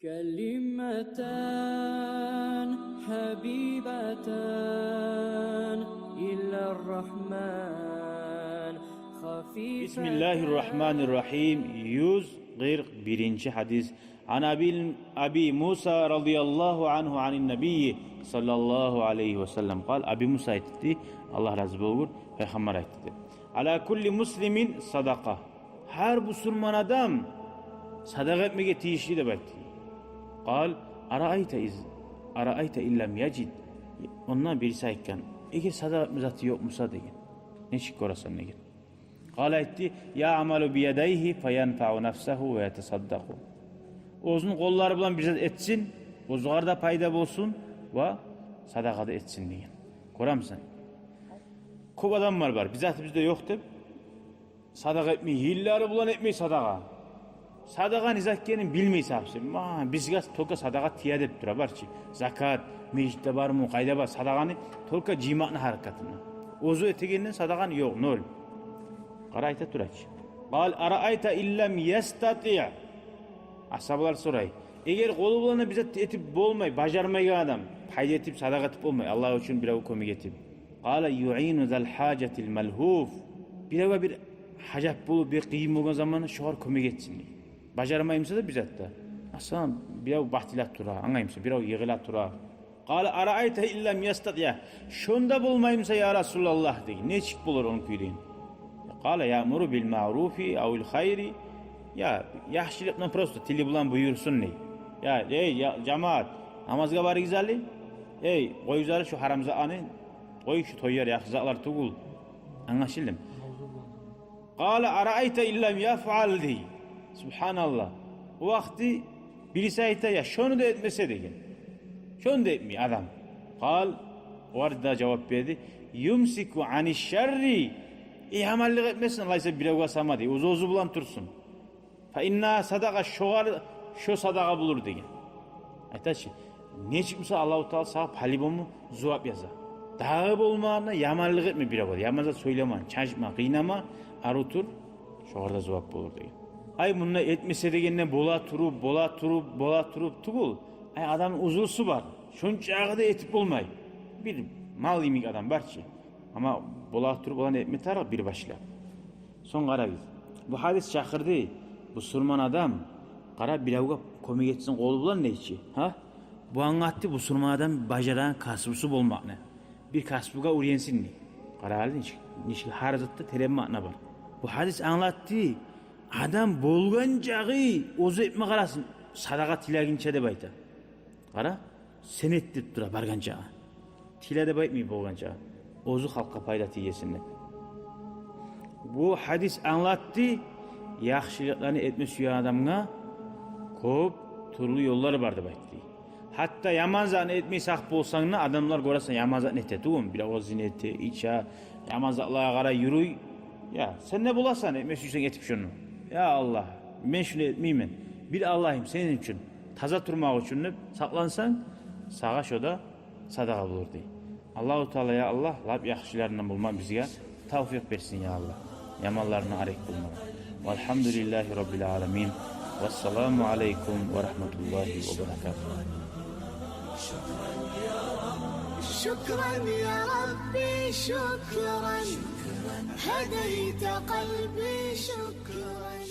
كلمتان حبيبتان إلى الرحمن خفيفتان. Bismillahirrahmanirrahim. 141. hadis. An Abi Musa radıyallahu anhu anin nebiyyi sallallahu aleyhi ve sellem kal. Abi Musa aytti. Allah razı olsun. Peygamber aytti. Ala kulli muslimin sadaka. Her Müslüman adam sadaka etmeye tiyişli de belki. Kal. Araayte illem yecid. Ondan birisi aytken. Eğer sadaka etmezati yok musa degen. Ne şık orasan ne gel. Kal aytti. Ya amalu biyedeyhi feyenfa'u nefsehu ve yetesaddaku. O'zunun qo'llari bilan bir zat etsin, o'zgarda payda bo'lsin va sadaqada etsin degan. Ko'ramsan? Ko'p odamlar bor, bizda yo'q deb sadaqa etmay, yillari bilan etmay sadaqa. Sadaqa nizakkenin bilmaysa hapsi. Bizga to'ka sadaqa tiya deb tura barchi. Zakat, mejitda bormi, qayda bor sadaqani to'ka jima'ni harakatini. O'zi etegandan sadaqani yo'q, nol. Qara ayta turachi. Qal ara'ayta illam yastati'. Ashablar soray. Eğer qo'li bilan bizat etib bo'lmay, bajarmagan odam payda etib sadaqa etib bo'lmay, Alloh uchun birov ko'mak etib. Qala yu'inu zal hajatil malhuf. Birova bir hajat bo'lib, bir qiyin bo'lgan zamonda shor ko'mak etsin. Bajarmaymsa da bizatda. Aslan birov baxtilab turar, anglaymsa birov yig'ilab turar. Qala ara'ayta illam yastati'a. Shunda bo'lmaymsa ya Rasululloh degan. Nechik bo'lar onun kuydiyin? Qala ya'muru bil ma'rufi awil khayri. Ya yaxshilikni prosto tili bilan buyursin ne? Ya jamoat namozga boringizlar. Qo'yingizlar shu haramzani, qo'y shu to'yar yaxshilar tugul. Anglashildim. Qala ara'ayta illam yaf'al di. Subhanallah. O vaqti birisi ayta ya şunu da etmese degan. Şunu da etmiyor adam. Qal orada cevap verdi. Yumsiku aniş şerri. Amallik etmesin Allah'sa birovga samadi. O'zi bilan tursun. Fa inna sadaqa şu sadaqa bulur degan. Aytachi, nechik bo'lsa Alloh taolo sağ palibomni javob yoza. Dağı bo'lmaganda yamanlik etme birova. Yamaza so'ylama, chashma, qiynama, arutur, sho'rda javob bo'lur degan. Ay bunga etmese deganda bo'la turib tugul. Ay adamning uzulsi bor. Shunchag'ida etib bo'lmay. Bir mal yemik adam barchi. Ama bo'la turib ularni etmay tarix bir boshlab. So'ng qaraymiz. Bu hadis chaqirdi. Bu Müslüman adam qara birovga ko'mak etsin qo'li bilan nechchi? Ha? Bu anlatdi bu Müslüman adam bajaran kasbisi bo'lmoqni. Bir kasbiga o'rgansin. Qarali nechki har zotda teran ma'no bor. Bu hadis anlatdi. Adam bo'lgan jag'i o'zi etma qarasin, sadaqa tilagincha deb aytadi. Qara, senet deb tura bargancha. Tila deb aytmay bo'lgancha. O'zi xalqqa foyda tegesin deb. Bu hadis anlatdi. Yaxshiliklarni etme suyan adamga ko'p turli yo'llar bor deb aytdi. Hatto yamanzatni etmay saq bo'lsangni adamlar ko'rasan yamanzatni etadi, biroq zineti, icha, yamanzatlarga qarab yuriy. Ya, sen ne bo'lasan etmay suysang etib shuni. Ya Allah, men shuni etmayman. Bir Allohim sening uchun toza turmoq uchun deb saqlansang, sağa shoda sadaqa bo'lur deydi. Alloh taolo ya Allah, lab yaxshilardan bo'lma bizga tavfiq bersin ya Allah. Yamanlarni arik qilma. Velhamdülillahi Rabbil alemin. Vesselamu aleykum ve rahmetullahi ve berekatuhu. شكرا يا ربي شكرا هديت قلبي شكرا.